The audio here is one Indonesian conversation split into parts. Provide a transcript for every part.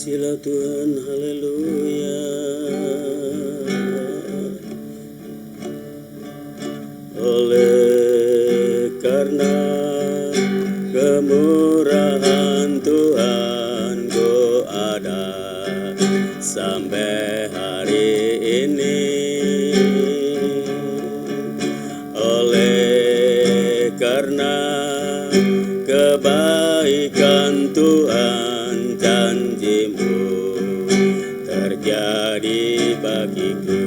Pujilah Tuhan, haleluya. Oleh karena kemurahan Tuhan ku ada sampai hari ini. Oleh karena kebaikan Tuhan, janji-Mu terjadi bagiku.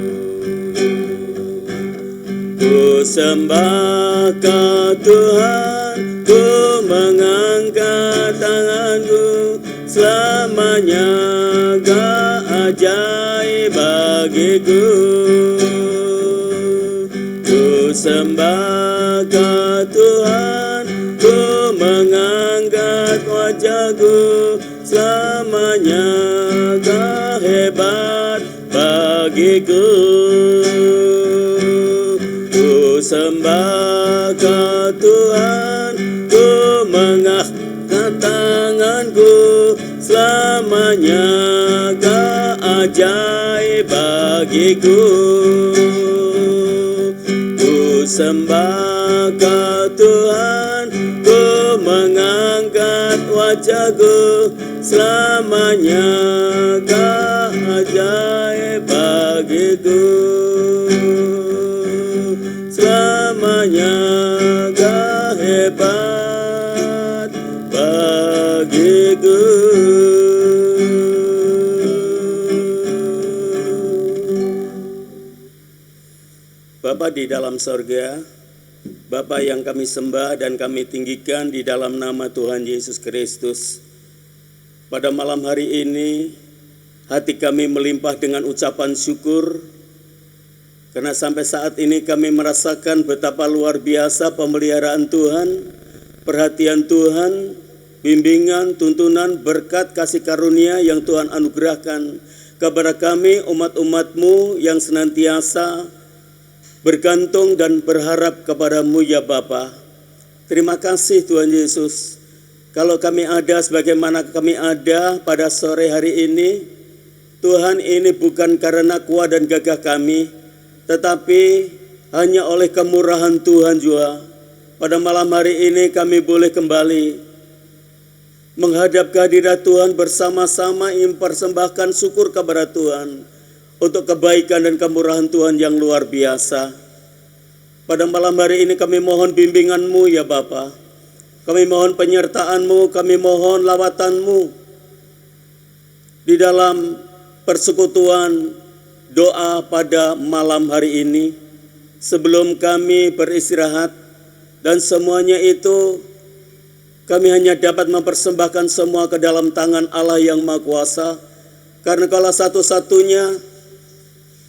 Ku sembah Kau Tuhan, ku mengangkat tanganku, selamanya Kau ajaib bagiku. Ku sembah Kau Tuhan, ku mengangkat wajahku, selamanya Kau hebat bagiku. Ku sembah Kau Tuhan, ku mengangkat tanganku, selamanya Kau ajaib bagiku. Ku sembah Kau Tuhan, ku mengangkat wajahku, selamanya Kau ajaib bagiku. Selamanya Kau hebat bagiku. Bapa di dalam sorga, Bapa yang kami sembah dan kami tinggikan di dalam nama Tuhan Yesus Kristus. Pada malam hari ini, hati kami melimpah dengan ucapan syukur, karena sampai saat ini kami merasakan betapa luar biasa pemeliharaan Tuhan, perhatian Tuhan, bimbingan, tuntunan, berkat, kasih karunia yang Tuhan anugerahkan kepada kami umat-umat-Mu yang senantiasa bergantung dan berharap kepada-Mu ya Bapa. Terima kasih Tuhan Yesus. Kalau kami ada sebagaimana kami ada pada sore hari ini, Tuhan, ini bukan karena kuat dan gagah kami, tetapi hanya oleh kemurahan Tuhan juga. Pada malam hari ini kami boleh kembali menghadap kehadirat Tuhan bersama-sama mempersembahkan syukur kepada Tuhan untuk kebaikan dan kemurahan Tuhan yang luar biasa. Pada malam hari ini kami mohon bimbingan-Mu ya Bapa. Kami mohon penyertaan-Mu, kami mohon lawatan-Mu di dalam persekutuan doa pada malam hari ini, sebelum kami beristirahat, dan semuanya itu kami hanya dapat mempersembahkan semua ke dalam tangan Allah yang Maha Kuasa, karena Kaulah satu-satunya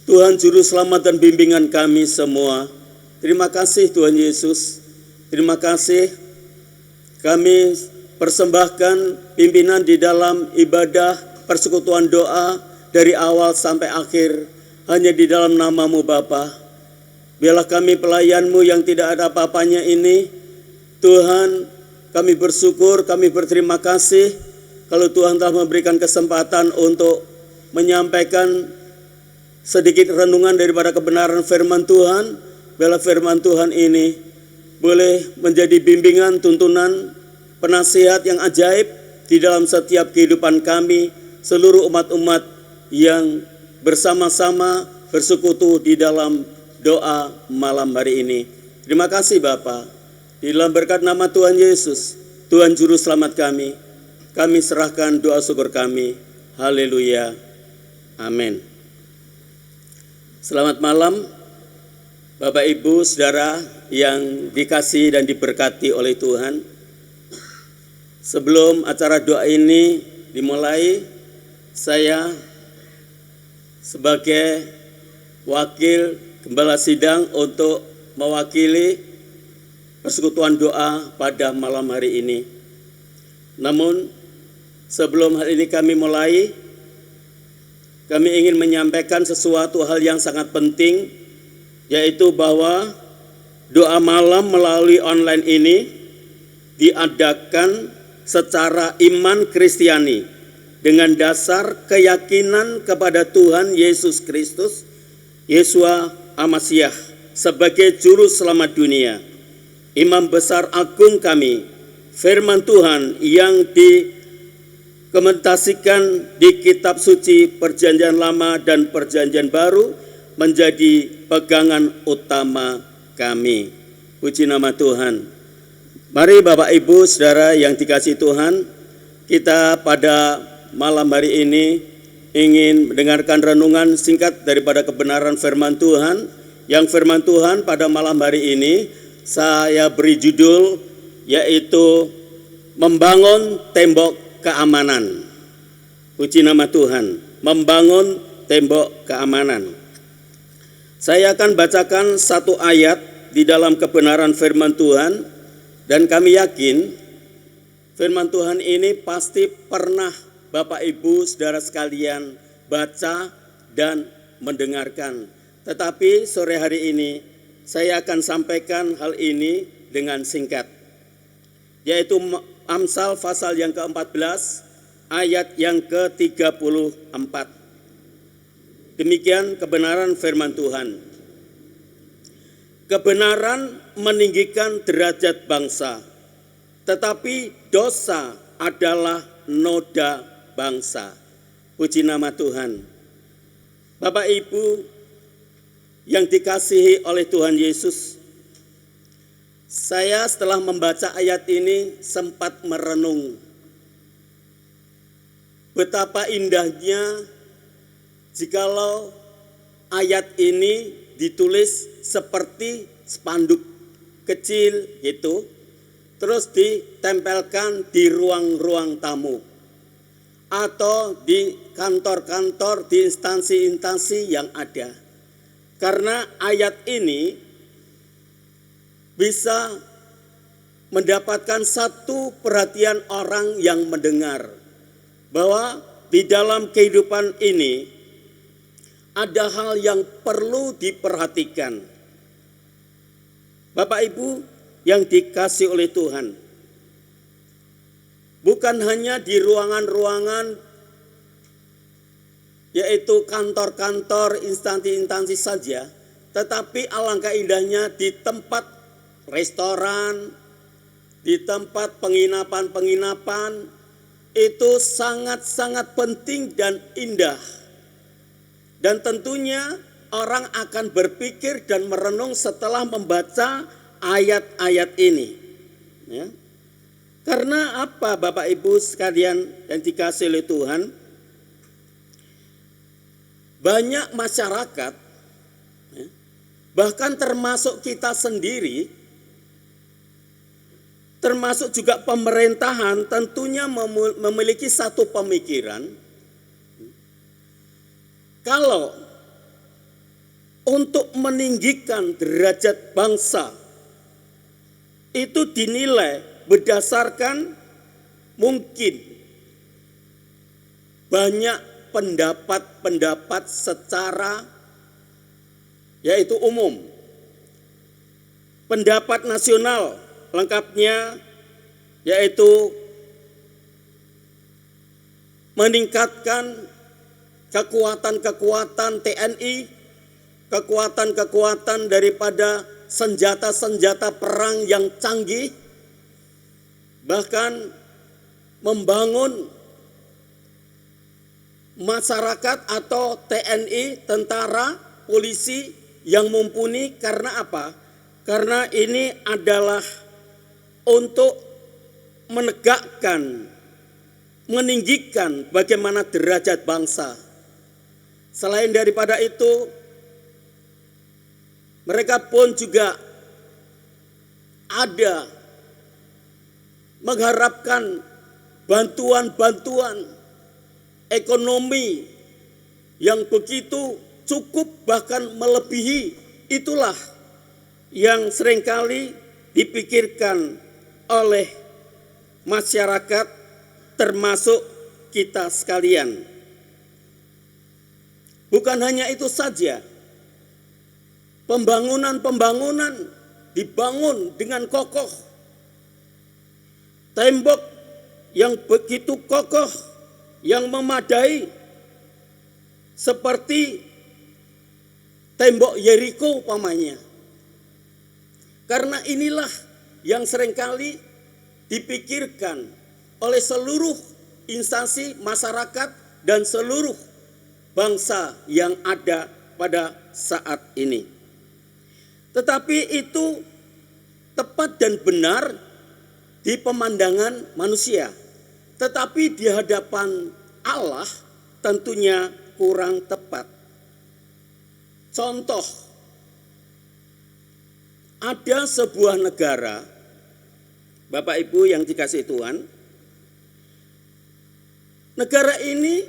Tuhan Juru Selamat dan bimbingan kami semua. Terima kasih Tuhan Yesus, terima kasih kami persembahkan pimpinan di dalam ibadah persekutuan doa dari awal sampai akhir hanya di dalam nama-Mu Bapa. Biarlah kami pelayan-Mu yang tidak ada apa-apanya ini, Tuhan, kami bersyukur, kami berterima kasih kalau Tuhan telah memberikan kesempatan untuk menyampaikan sedikit renungan daripada kebenaran firman Tuhan. Biarlah firman Tuhan ini boleh menjadi bimbingan, tuntunan, penasihat yang ajaib di dalam setiap kehidupan kami, seluruh umat-umat yang bersama-sama bersekutu di dalam doa malam hari ini. Terima kasih Bapa. Di dalam berkat nama Tuhan Yesus, Tuhan Juru Selamat kami serahkan doa syukur kami. Haleluya. Amin. Selamat malam Bapak Ibu Saudara yang dikasihi dan diberkati oleh Tuhan. Sebelum acara doa ini dimulai, saya sebagai wakil gembala sidang untuk mewakili persekutuan doa pada malam hari ini. Namun sebelum hal ini kami mulai, kami ingin menyampaikan sesuatu hal yang sangat penting, yaitu bahwa doa malam melalui online ini diadakan secara iman Kristiani dengan dasar keyakinan kepada Tuhan Yesus Kristus, Yeshua Hamasyah sebagai juru selamat dunia, Imam Besar Agung kami, firman Tuhan yang dikomentasikan di kitab suci Perjanjian Lama dan Perjanjian Baru menjadi pegangan utama kami. Puji nama Tuhan. Mari Bapak Ibu Saudara yang dikasihi Tuhan, kita pada malam hari ini ingin mendengarkan renungan singkat daripada kebenaran firman Tuhan. Yang firman Tuhan pada malam hari ini saya beri judul yaitu membangun tembok keamanan. Puji nama Tuhan, membangun tembok keamanan. Saya akan bacakan satu ayat di dalam kebenaran firman Tuhan. Dan kami yakin firman Tuhan ini pasti pernah Bapak Ibu Saudara sekalian baca dan mendengarkan. Tetapi sore hari ini saya akan sampaikan hal ini dengan singkat. Yaitu Amsal pasal yang ke-14 ayat yang ke-34. Demikian kebenaran firman Tuhan. Kebenaran meninggikan derajat bangsa, tetapi dosa adalah noda bangsa. Puji nama Tuhan. Bapak Ibu yang dikasihi oleh Tuhan Yesus, saya setelah membaca ayat ini sempat merenung betapa indahnya jikalau ayat ini ditulis seperti spanduk kecil gitu, terus ditempelkan di ruang-ruang tamu atau di kantor-kantor, di instansi-instansi yang ada. Karena ayat ini bisa mendapatkan satu perhatian orang yang mendengar, bahwa di dalam kehidupan ini ada hal yang perlu diperhatikan. Bapak Ibu yang dikasihi oleh Tuhan, bukan hanya di ruangan-ruangan yaitu kantor-kantor, instansi-instansi saja, tetapi alangkah indahnya di tempat restoran, di tempat penginapan-penginapan, itu sangat-sangat penting dan indah. Dan tentunya orang akan berpikir dan merenung setelah membaca ayat-ayat ini. Ya. Karena apa Bapak Ibu sekalian yang dikasihi oleh Tuhan? Banyak masyarakat, ya, bahkan termasuk kita sendiri, termasuk juga pemerintahan tentunya memiliki satu pemikiran. Kalau untuk meninggikan derajat bangsa itu dinilai berdasarkan mungkin banyak pendapat-pendapat secara yaitu umum. Pendapat nasional lengkapnya yaitu meningkatkan kekuatan-kekuatan TNI, kekuatan-kekuatan daripada senjata-senjata perang yang canggih, bahkan membangun masyarakat atau TNI, tentara, polisi yang mumpuni. Karena apa? Karena ini adalah untuk menegakkan, meninggikan bagaimana derajat bangsa. Selain daripada itu, mereka pun juga ada mengharapkan bantuan-bantuan ekonomi yang begitu cukup bahkan melebihi. Itulah yang seringkali dipikirkan oleh masyarakat termasuk kita sekalian. Bukan hanya itu saja, pembangunan-pembangunan dibangun dengan kokoh. Tembok yang begitu kokoh yang memadai seperti tembok Yeriko umpamanya. Karena inilah yang seringkali dipikirkan oleh seluruh instansi masyarakat dan seluruh bangsa yang ada pada saat ini. Tetapi itu tepat dan benar di pemandangan manusia. Tetapi di hadapan Allah tentunya kurang tepat. Contoh, ada sebuah negara, Bapak Ibu yang dikasihi Tuhan, negara ini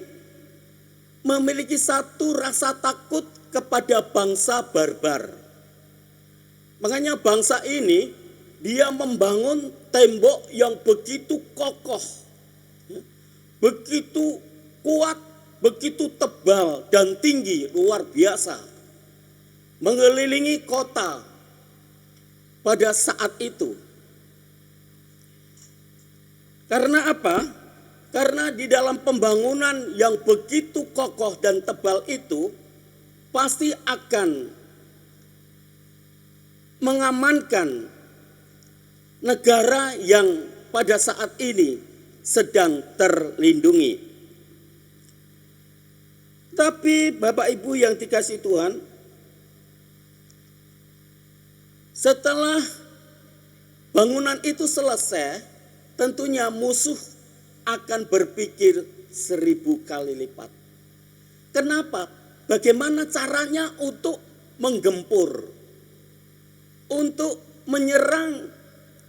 memiliki satu rasa takut kepada bangsa barbar. Makanya bangsa ini dia membangun tembok yang begitu kokoh, begitu kuat, begitu tebal dan tinggi, luar biasa, mengelilingi kota pada saat itu. Karena apa? Karena di dalam pembangunan yang begitu kokoh dan tebal itu pasti akan mengamankan negara yang pada saat ini sedang terlindungi. Tapi Bapak Ibu yang dikasihi Tuhan, setelah bangunan itu selesai, tentunya musuh akan berpikir 1000 kali lipat. Kenapa? Bagaimana caranya untuk menggempur, untuk menyerang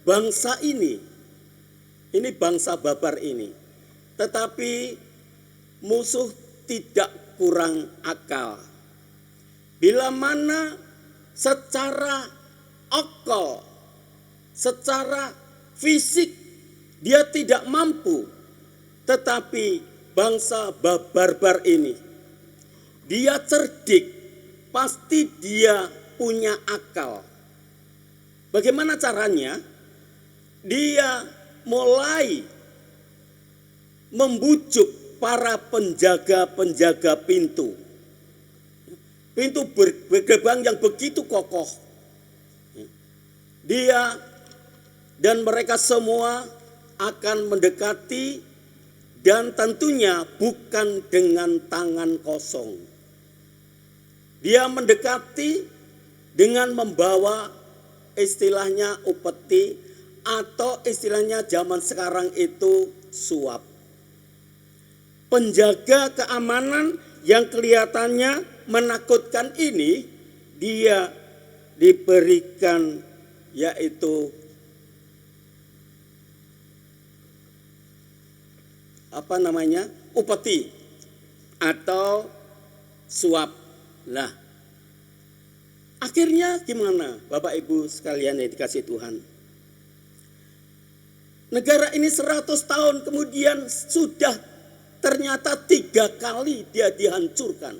bangsa ini bangsa barbar ini. Tetapi musuh tidak kurang akal. Bila mana secara akal, secara fisik dia tidak mampu, tetapi bangsa barbar ini dia cerdik, pasti dia punya akal. Bagaimana caranya? Dia mulai membujuk para penjaga-penjaga pintu bergerbang yang begitu kokoh. Dia dan mereka semua akan mendekati, dan tentunya bukan dengan tangan kosong. Dia mendekati dengan membawa istilahnya upeti, atau istilahnya zaman sekarang itu suap. Penjaga keamanan yang kelihatannya menakutkan ini, dia diberikan yaitu upeti atau suap. Nah, akhirnya gimana Bapak Ibu sekalian yang dikasihi Tuhan? Negara ini 100 tahun kemudian sudah ternyata 3 kali dia dihancurkan.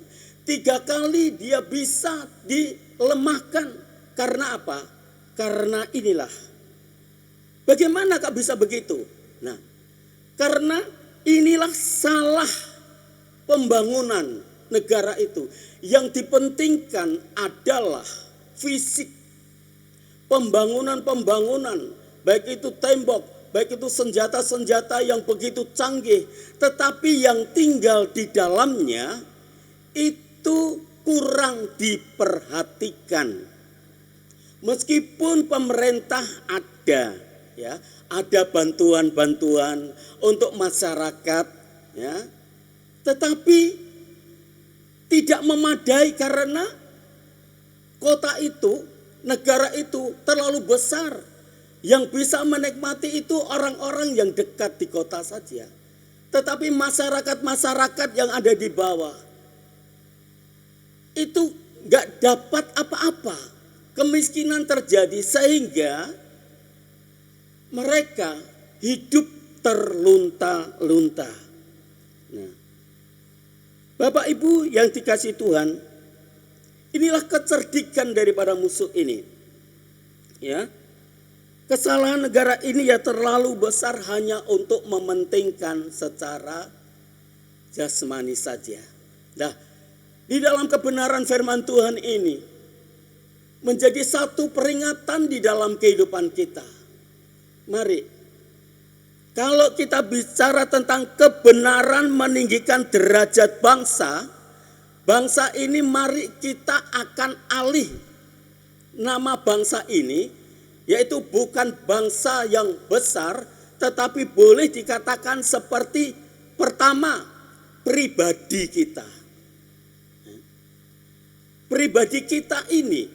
3 kali dia bisa dilemahkan. Karena apa? Karena inilah. Bagaimana kok bisa begitu? Nah, karena inilah salah pembangunan negara itu. Yang dipentingkan adalah fisik. Pembangunan, baik itu tembok, baik itu senjata-senjata yang begitu canggih, tetapi yang tinggal di dalamnya itu kurang diperhatikan. Meskipun pemerintah ada, ya, ada bantuan-bantuan untuk masyarakat, ya, tetapi tidak memadai karena kota itu, negara itu terlalu besar. Yang bisa menikmati itu orang-orang yang dekat di kota saja. Tetapi masyarakat-masyarakat yang ada di bawah itu gak dapat apa-apa. Kemiskinan terjadi sehingga mereka hidup terlunta-lunta. Nah, Bapak Ibu yang dikasihi Tuhan, inilah kecerdikan daripada musuh ini. Ya. Kesalahan negara ini ya terlalu besar hanya untuk mementingkan secara jasmani saja. Nah, di dalam kebenaran firman Tuhan ini menjadi satu peringatan di dalam kehidupan kita. Mari, kalau kita bicara tentang kebenaran meninggikan derajat bangsa, bangsa ini mari kita akan alih nama bangsa ini, yaitu bukan bangsa yang besar, tetapi boleh dikatakan seperti pertama, pribadi kita. Pribadi kita ini,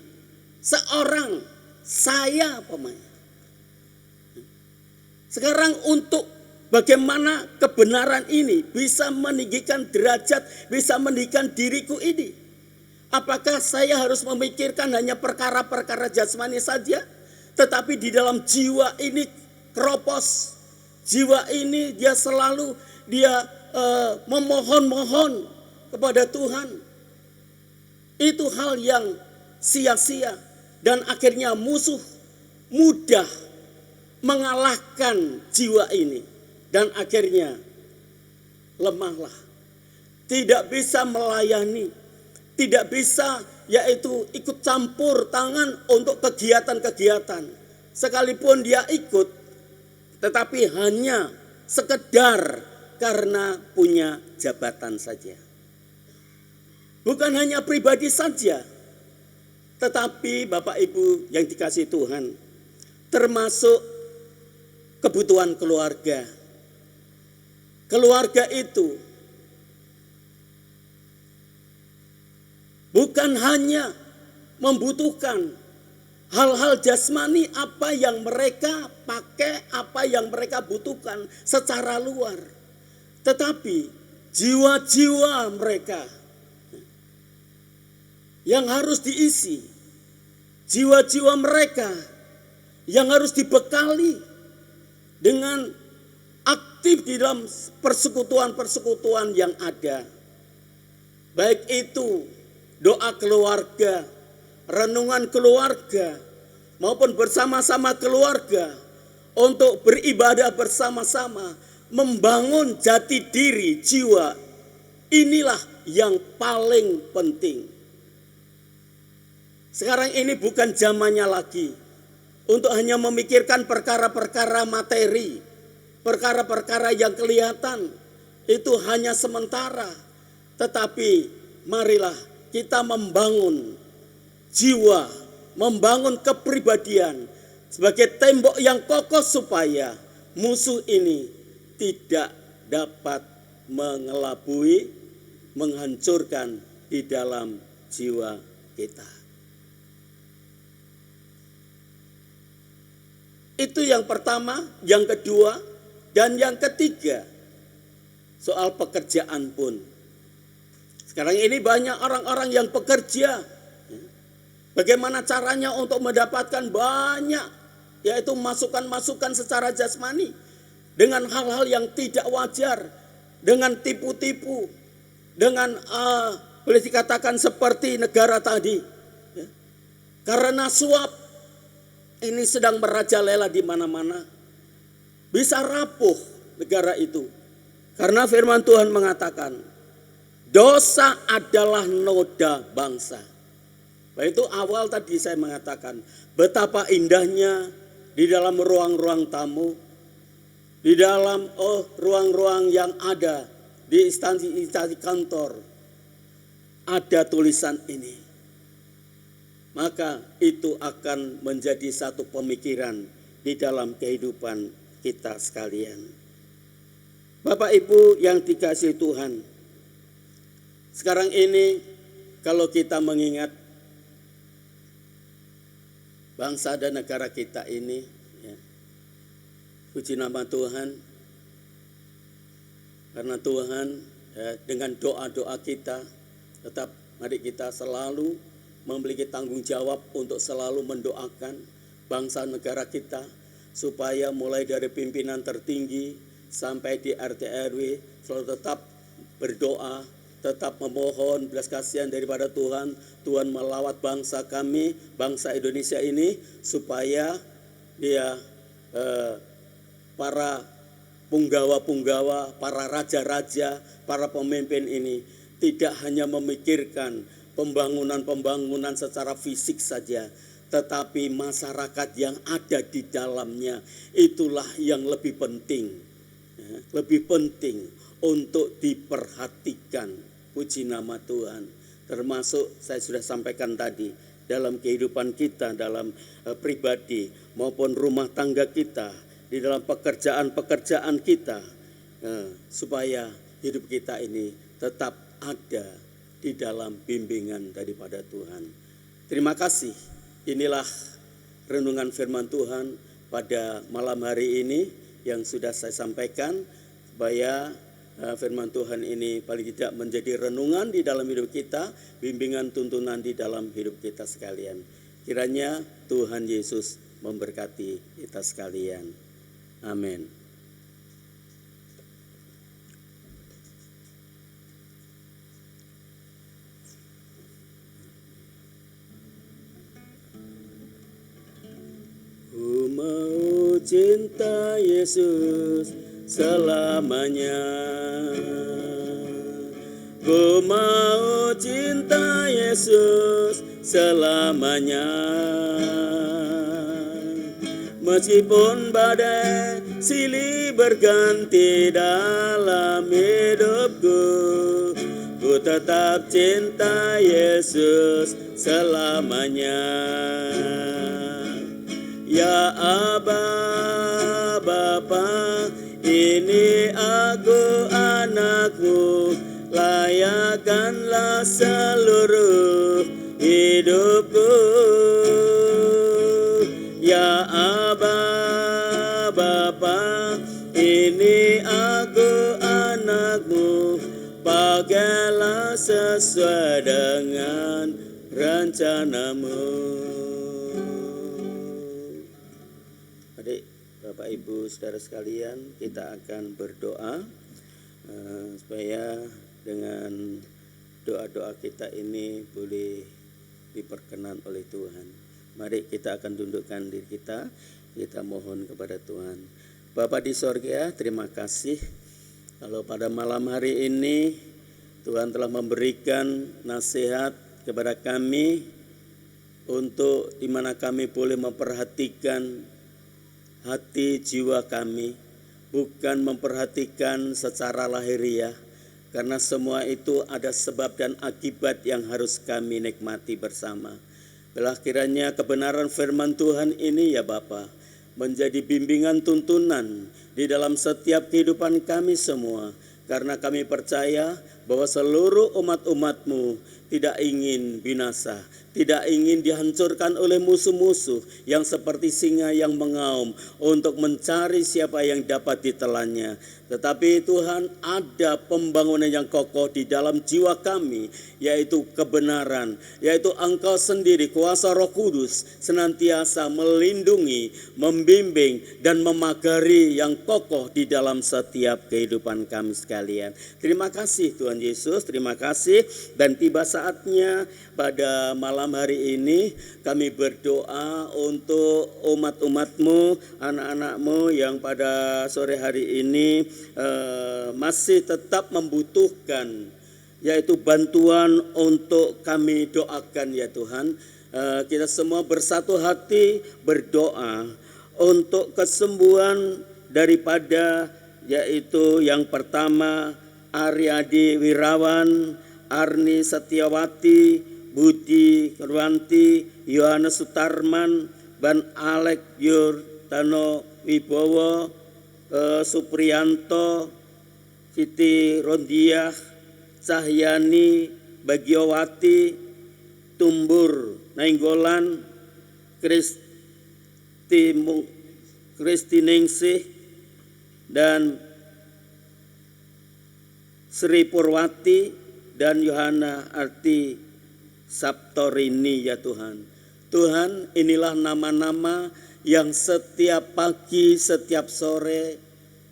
seorang saya pemain. Sekarang untuk bagaimana kebenaran ini bisa meninggikan derajat, bisa meninggikan diriku ini. Apakah saya harus memikirkan hanya perkara-perkara jasmani saja? Tetapi di dalam jiwa ini keropos. Jiwa ini dia selalu memohon-mohon kepada Tuhan. Itu hal yang sia-sia. Dan akhirnya musuh mudah mengalahkan jiwa ini. Dan akhirnya lemahlah. Tidak bisa melayani. Tidak bisa yaitu ikut campur tangan untuk kegiatan-kegiatan. Sekalipun dia ikut, tetapi hanya sekedar karena punya jabatan saja. Bukan hanya pribadi saja, tetapi Bapak Ibu yang dikasihi Tuhan, termasuk kebutuhan keluarga. Keluarga itu bukan hanya membutuhkan hal-hal jasmani apa yang mereka pakai, apa yang mereka butuhkan secara luar. Tetapi jiwa-jiwa mereka yang harus diisi. Jiwa-jiwa mereka yang harus dibekali dengan aktif di dalam persekutuan-persekutuan yang ada. Baik itu doa keluarga, renungan keluarga, maupun bersama-sama keluarga untuk beribadah bersama-sama, membangun jati diri jiwa. Inilah yang paling penting. Sekarang ini bukan zamannya lagi untuk hanya memikirkan perkara-perkara materi, perkara-perkara yang kelihatan, itu hanya sementara. Tetapi marilah kita membangun jiwa, membangun kepribadian sebagai tembok yang kokoh supaya musuh ini tidak dapat mengelabui, menghancurkan di dalam jiwa kita. Itu yang pertama, yang kedua, dan yang ketiga, soal pekerjaan pun. Sekarang ini banyak orang-orang yang bekerja. Bagaimana caranya untuk mendapatkan banyak, yaitu masukan-masukan secara jasmani, dengan hal-hal yang tidak wajar, dengan tipu-tipu, dengan boleh dikatakan seperti negara tadi. Karena suap ini sedang merajalela di mana-mana. Bisa rapuh negara itu. Karena firman Tuhan mengatakan, dosa adalah noda bangsa. Nah, itu awal tadi saya mengatakan, betapa indahnya di dalam ruang-ruang tamu, di dalam ruang-ruang yang ada di instansi-instansi kantor, ada tulisan ini. Maka itu akan menjadi satu pemikiran di dalam kehidupan kita sekalian. Bapak Ibu yang dikasihi Tuhan, sekarang ini kalau kita mengingat bangsa dan negara kita ini, ya, puji nama Tuhan, karena Tuhan dengan doa-doa kita, tetap mari kita selalu memiliki tanggung jawab untuk selalu mendoakan bangsa negara kita, supaya mulai dari pimpinan tertinggi sampai di RT RW selalu tetap berdoa, tetap memohon belas kasihan daripada Tuhan. Tuhan melawat bangsa kami, bangsa Indonesia ini, supaya dia para punggawa-punggawa, para raja-raja, para pemimpin ini tidak hanya memikirkan pembangunan-pembangunan secara fisik saja, tetapi masyarakat yang ada di dalamnya itulah yang lebih penting, lebih penting untuk diperhatikan. Puji nama Tuhan. Termasuk saya sudah sampaikan tadi, dalam kehidupan kita, dalam pribadi maupun rumah tangga kita, di dalam pekerjaan-pekerjaan kita, supaya hidup kita ini tetap ada di dalam bimbingan daripada Tuhan. Terima kasih. Inilah renungan firman Tuhan pada malam hari ini yang sudah saya sampaikan, supaya firman Tuhan ini paling tidak menjadi renungan di dalam hidup kita, bimbingan tuntunan di dalam hidup kita sekalian. Kiranya Tuhan Yesus memberkati kita sekalian. Amin. Ku mau cinta Yesus selamanya. Ku mau cinta Yesus selamanya. Meskipun badai silih berganti dalam hidupku, ku tetap cinta Yesus selamanya. Ya Aba, Bapa, ini aku anakmu, layakkanlah seluruh hidupku. Ya Aba, Bapa, ini aku anakmu, pakailah sesuai dengan rencanamu. Adik, Bapak, Ibu, saudara sekalian, kita akan berdoa supaya dengan doa-doa kita ini boleh diperkenan oleh Tuhan. Mari kita akan tundukkan diri kita mohon kepada Tuhan. Bapa di sorga, terima kasih kalau pada malam hari ini Tuhan telah memberikan nasihat kepada kami untuk di mana kami boleh memperhatikan hati jiwa kami, bukan memperhatikan secara lahiriah, karena semua itu ada sebab dan akibat yang harus kami nikmati bersama. Belah kiranya kebenaran firman Tuhan ini ya Bapa, menjadi bimbingan tuntunan di dalam setiap kehidupan kami semua, karena kami percaya bahwa seluruh umat-umat-Mu tidak ingin binasa, tidak ingin dihancurkan oleh musuh-musuh yang seperti singa yang mengaum untuk mencari siapa yang dapat ditelannya. Tetapi Tuhan, ada pembangunan yang kokoh di dalam jiwa kami, yaitu kebenaran, yaitu Engkau sendiri, kuasa Roh Kudus, senantiasa melindungi, membimbing, dan memagari yang kokoh di dalam setiap kehidupan kami sekalian. Terima kasih Tuhan Yesus, terima kasih. Dan tiba saatnya pada malam hari ini kami berdoa untuk umat-umat-Mu, anak-anak-Mu yang pada sore hari ini masih tetap membutuhkan, yaitu bantuan untuk kami doakan ya Tuhan. Kita semua bersatu hati berdoa untuk kesembuhan daripada, yaitu yang pertama Aryadi Wirawan, Arni Setiawati, Budi Nurwanti, Yohanes Sutarman, dan Alek Yurtano Wibowo, Supriyanto, Siti Rondiah, Cahyani Bagiowati, Tumbur Nainggolan, Kristi Ningsih, dan Sri Purwati, dan Yohana Arti Saptorini ya Tuhan. Tuhan, inilah nama-nama yang setiap pagi, setiap sore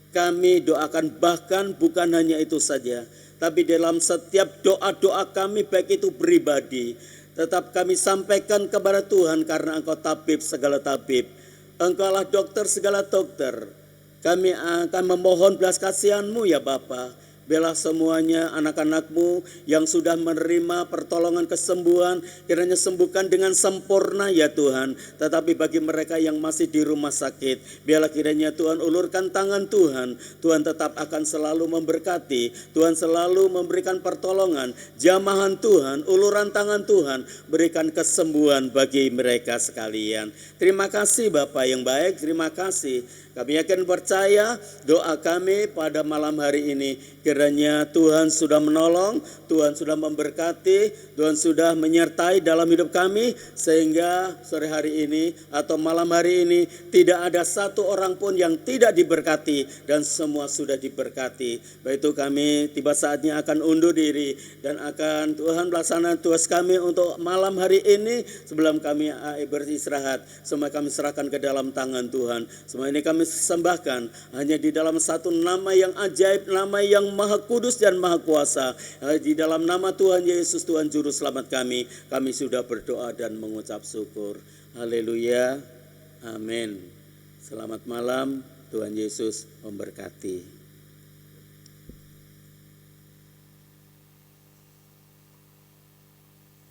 kami doakan. Bahkan bukan hanya itu saja, tapi dalam setiap doa-doa kami, baik itu pribadi, tetap kami sampaikan kepada Tuhan, karena Engkau tabib segala tabib, Engkaulah dokter segala dokter. Kami akan memohon belas kasihan-Mu ya Bapa. Bela semuanya anak-anak-Mu yang sudah menerima pertolongan kesembuhan, kiranya sembuhkan dengan sempurna ya Tuhan. Tetapi bagi mereka yang masih di rumah sakit, biarlah kiranya Tuhan ulurkan tangan Tuhan. Tuhan tetap akan selalu memberkati, Tuhan selalu memberikan pertolongan, jamahan Tuhan, uluran tangan Tuhan, berikan kesembuhan bagi mereka sekalian. Terima kasih Bapa yang baik, terima kasih. Kami yakin percaya doa kami pada malam hari ini, kiranya Tuhan sudah menolong, Tuhan sudah memberkati, Tuhan sudah menyertai dalam hidup kami, sehingga sore hari ini atau malam hari ini tidak ada satu orang pun yang tidak diberkati, dan semua sudah diberkati. Baik itu kami tiba saatnya akan undur diri dan akan Tuhan melaksanakan tugas kami untuk malam hari ini. Sebelum kami beristirahat, semua kami serahkan ke dalam tangan Tuhan. Semua ini kami sembahkan hanya di dalam satu nama yang ajaib, nama yang maha kudus dan maha kuasa. Di dalam nama Tuhan Yesus, Tuhan Juru Selamat kami sudah berdoa dan mengucap syukur. Haleluya, amin. Selamat malam, Tuhan Yesus memberkati.